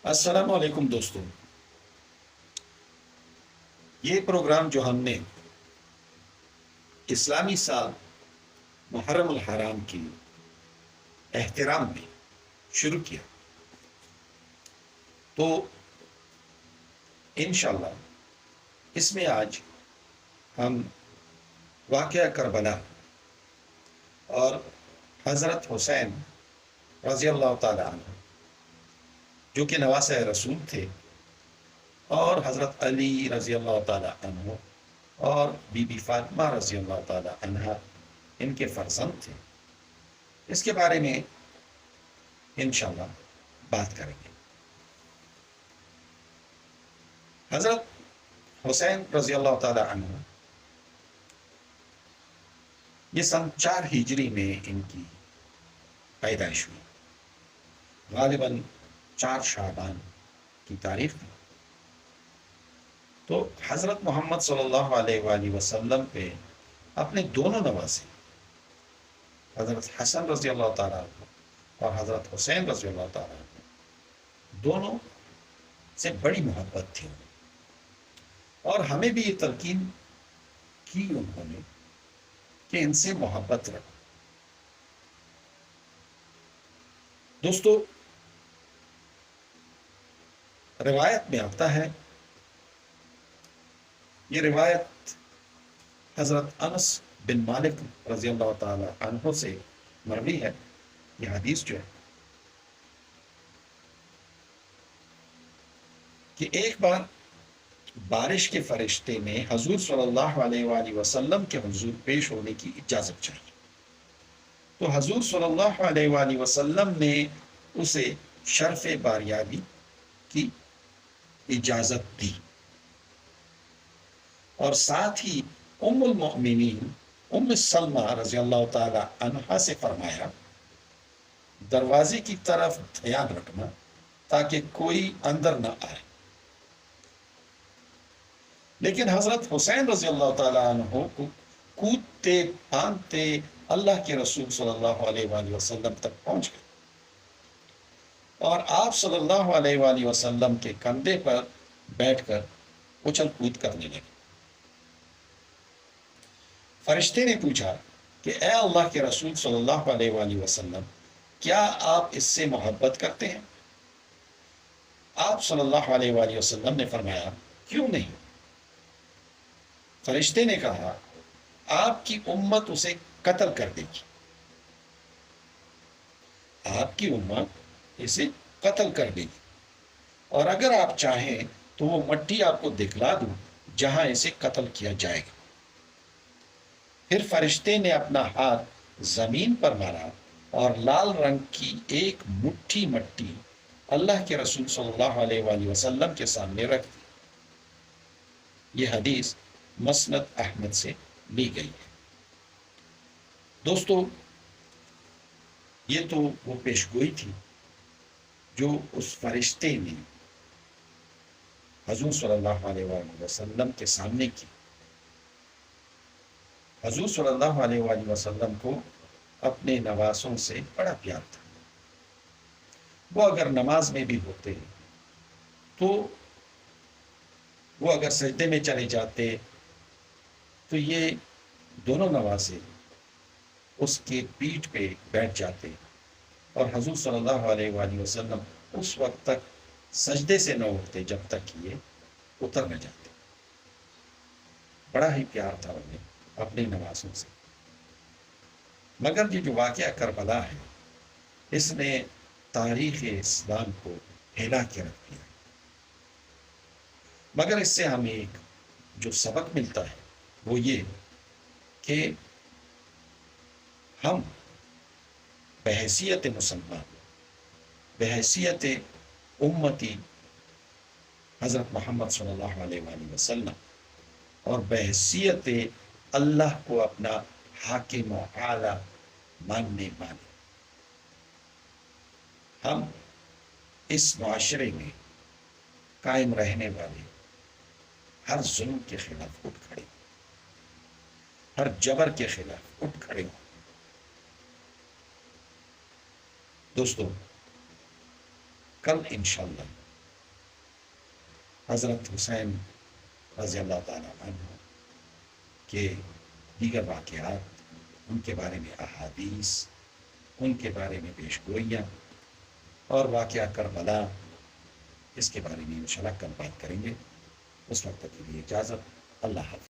السلام علیکم دوستو، یہ پروگرام جو ہم نے اسلامی سال محرم الحرام کی احترام میں شروع کیا تو انشاءاللہ اس میں آج ہم واقعہ کربلا اور حضرت حسین رضی اللہ تعالی عنہ جو کہ نواسہ رسول تھے، اور حضرت علی رضی اللہ تعالی عنہ اور بی بی فاطمہ رضی اللہ تعالی عنہ ان کے فرزند تھے، اس کے بارے میں انشاءاللہ بات کریں گے۔ حضرت حسین رضی اللہ تعالی عنہ یہ سن 4 ہجری میں ان کی پیدائش ہوئی، غالباً 4 شعبان کی تاریخ میں۔ تو حضرت محمد صلی اللہ علیہ وآلہ وسلم پہ اپنے دونوں نواسے حضرت حسن رضی اللہ تعالیٰ عنہ اور حضرت حسین رضی اللہ تعالیٰ عنہ دونوں سے بڑی محبت تھی، اور ہمیں بھی یہ تلقین کی انہوں نے کہ ان سے محبت رکھو۔ دوستو، روایت میں آتا ہے، یہ روایت حضرت انس بن مالک رضی اللہ تعالی عنہ سے مروی ہے۔ یہ حدیث جو ہے کہ ایک بار بارش کے فرشتے نے حضور صلی اللہ علیہ وآلہ وسلم کے حضور پیش ہونے کی اجازت چاہی، تو حضور صلی اللہ علیہ وآلہ وسلم نے اسے شرف باریابی کی اجازت دی، اور ساتھ ہی ام المؤمنین ام سلمہ رضی اللہ تعالی عنہا سے فرمایا دروازے کی طرف دھیان رکھنا تاکہ کوئی اندر نہ آئے۔ لیکن حضرت حسین رضی اللہ تعالیٰ عنہ کو کودتے پھاندتے اللہ کے رسول صلی اللہ علیہ وآلہ وسلم تک پہنچ گئے، اور آپ صلی اللہ علیہ وآلہ وسلم کے کندھے پر بیٹھ کر اچھل کود کرنے لگے۔ فرشتے نے پوچھا کہ اے اللہ کے رسول صلی اللہ علیہ وآلہ وسلم، کیا آپ اس سے محبت کرتے ہیں؟ آپ صلی اللہ علیہ وآلہ وسلم نے فرمایا کیوں نہیں؟ فرشتے نے کہا آپ کی امت اسے قتل کر دے گی، آپ کی امت اسے قتل کر دے گی، اور اگر آپ چاہیں تو وہ مٹی آپ کو دکھلا دوں جہاں اسے قتل کیا جائے گا۔ پھر فرشتے نے اپنا ہاتھ زمین پر مارا اور لال رنگ کی ایک مٹھی مٹی اللہ کے رسول صلی اللہ علیہ وآلہ وسلم کے سامنے رکھ دی۔ یہ حدیث مسند احمد سے لی گئی ہے۔ دوستو، یہ تو وہ پیشگوئی تھی جو اس فرشتے نے حضور صلی اللہ علیہ وآلہ وسلم کے سامنے کی۔ حضور صلی اللہ علیہ وآلہ وسلم کو اپنے نواسوں سے بڑا پیار تھا۔ وہ اگر نماز میں بھی ہوتے تو وہ اگر سجدے میں چلے جاتے تو یہ دونوں نواسے اس کے پیٹھ پہ بیٹھ جاتے، اور حضور صلی اللہ علیہ وآلہ وسلم اس وقت تک سجدے سے نہ اٹھتے جب تک کہ یہ اتر نہ جاتے۔ بڑا ہی پیار تھا انہیں اپنے نواسوں سے۔ مگر یہ جو واقعہ کربلا ہے، اس نے تاریخ اسلام کو ہلا کے رکھ دیا۔ مگر اس سے ہمیں ایک جو سبق ملتا ہے وہ یہ کہ ہم بحیثیت مسلمان، بحیثیت امتی حضرت محمد صلی اللہ علیہ وآلہ وسلم، اور بحیثیت اللہ کو اپنا حاکم و اعلیٰ ماننے والے، ہم اس معاشرے میں قائم رہنے والے ہر ظلم کے خلاف اٹھ کھڑے، ہر جبر کے خلاف اٹھ کھڑے ہوں۔ دوستو، کل انشاءاللہ حضرت حسین رضی اللہ تعالیٰ عنہ کے دیگر واقعات، ان کے بارے میں احادیث، ان کے بارے میں پیش گوئیاں اور واقعہ کربلا، اس کے بارے میں انشاءاللہ کل بات کریں گے۔ اس وقت کے لیے اجازت، اللہ حافظ۔